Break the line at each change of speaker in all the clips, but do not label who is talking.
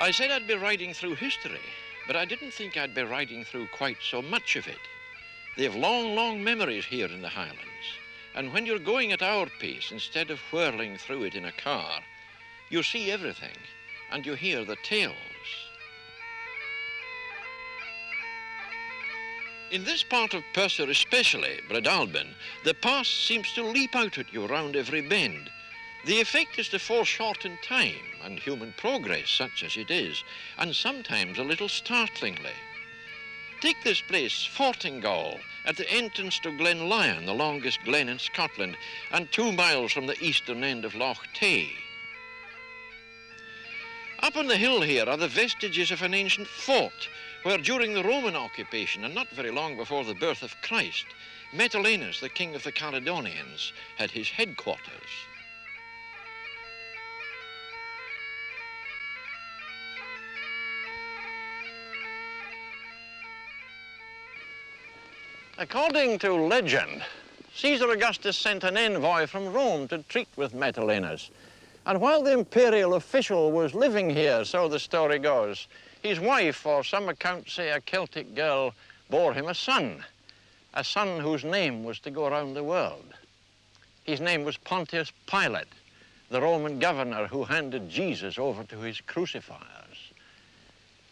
I said I'd be riding through history, but I didn't think I'd be riding through quite so much of it. They have long, long memories here in the Highlands, and when you're going at our pace instead of whirling through it in a car, you see everything and you hear the tales. In this part of Perthshire especially, Breadalbin, the past seems to leap out at you round every bend. The effect is to foreshorten time and human progress, such as it is, and sometimes a little startlingly. Take this place, Fortingal, at the entrance to Glen Lyon, the longest glen in Scotland, and 2 miles from the eastern end of Loch Tay. Up on the hill here are the vestiges of an ancient fort, where during the Roman occupation, and not very long before the birth of Christ, Metalenus, the king of the Caledonians, had his headquarters. According to legend, Caesar Augustus sent an envoy from Rome to treat with Metalenus. And while the imperial official was living here, so the story goes, his wife, or some accounts say a Celtic girl, bore him a son whose name was to go around the world. His name was Pontius Pilate, the Roman governor who handed Jesus over to his crucifiers.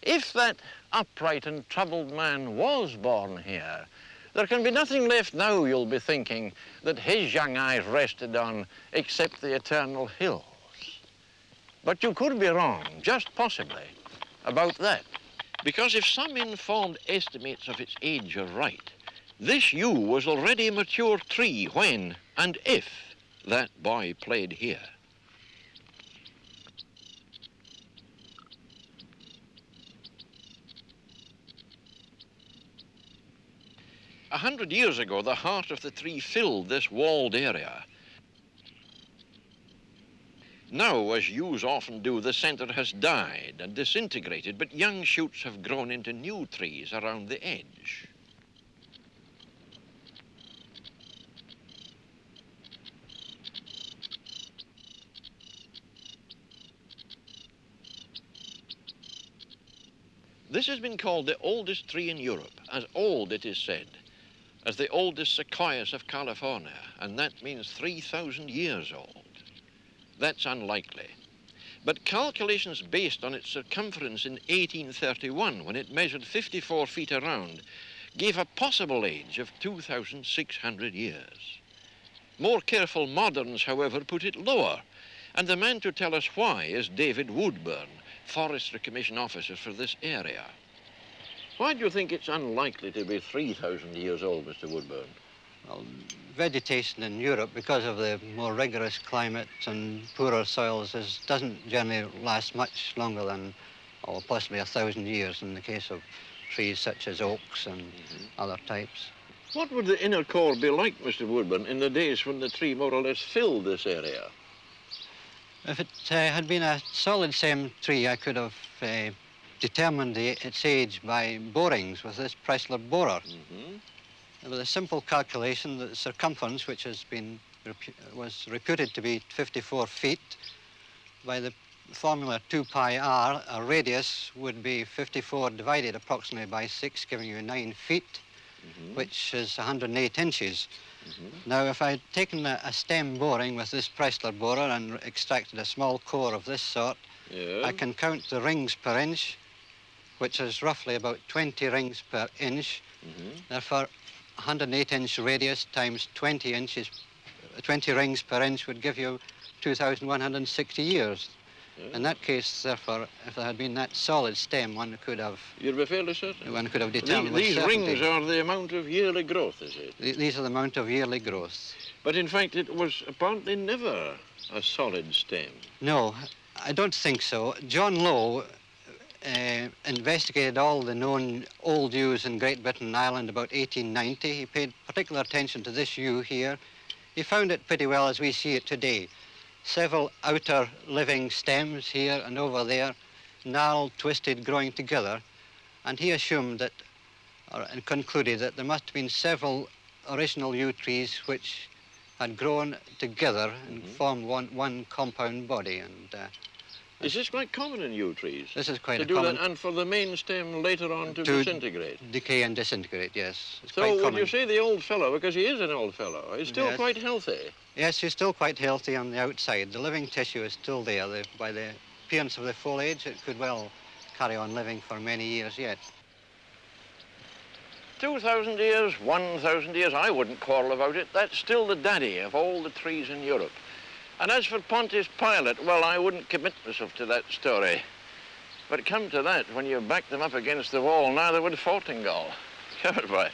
If that upright and troubled man was born here, there can be nothing left now, you'll be thinking, that his young eyes rested on except the eternal hills. But you could be wrong, just possibly, about that. Because if some informed estimates of its age are right, this yew was already a mature tree when and if that boy played here. A 100 years ago, the heart of the tree filled this walled area. Now, as yews often do, the centre has died and disintegrated, but young shoots have grown into new trees around the edge. This has been called the oldest tree in Europe, as old, it is said, as the oldest sequoias of California, and that means 3,000 years old. That's unlikely. But calculations based on its circumference in 1831, when it measured 54 feet around, gave a possible age of 2,600 years. More careful moderns, however, put it lower, and the man to tell us why is David Woodburn, Forestry Commission Officer for this area. Why do you think it's unlikely to be 3,000 years old, Mr. Woodburn?
Well, vegetation in Europe, because of the more rigorous climate and poorer soils, doesn't generally last much longer than possibly 1,000 years in the case of trees such as oaks and other types.
What would the inner core be like, Mr. Woodburn, in the days when the tree more or less filled this area?
If it had been a solid stem tree, I could have determined its age by borings with this Pressler borer. With a simple calculation, the circumference, which was reputed to be 54 feet, by the formula 2 pi r, a radius would be 54 divided approximately by 6, giving you 9 feet, which is 108 inches. Now, if I'd taken a stem boring with this Pressler borer and extracted a small core of this sort, I can count the rings per inch, which is roughly about 20 rings per inch. Therefore, 108-inch radius times 20 rings per inch would give you 2,160 years. In that case, therefore, if there had been that solid stem, one could have...
You'd be fairly certain?
One could have determined with
These
certainty.
rings are the amount of yearly growth, is it?
These are the amount of yearly growth.
But in fact, it was apparently never a solid stem.
No, I don't think so. John Lowe investigated all the known old yews in Great Britain and Ireland about 1890. He paid particular attention to this yew here. He found it pretty well as we see it today. Several outer living stems here and over there, gnarled, twisted, growing together. And he assumed that, and concluded that there must have been several original yew trees which had grown together and formed one compound body. And
Is this quite common in yew trees?
This is quite
to
a
do
common...
that, and for the main stem later on to disintegrate?
Decay and disintegrate, yes. It's
so
quite
would
common.
you say the old fellow, because he is an old fellow, is still
Yes.
quite healthy?
Yes, he's still quite healthy on the outside. The living tissue is still there. By the appearance of the foliage, it could well carry on living for many years yet.
2,000 years, 1,000 years, I wouldn't quarrel about it. That's still the daddy of all the trees in Europe. And as for Pontius Pilate, well, I wouldn't commit myself to that story. But come to that, when you back them up against the wall, neither would Fortingal. Goodbye.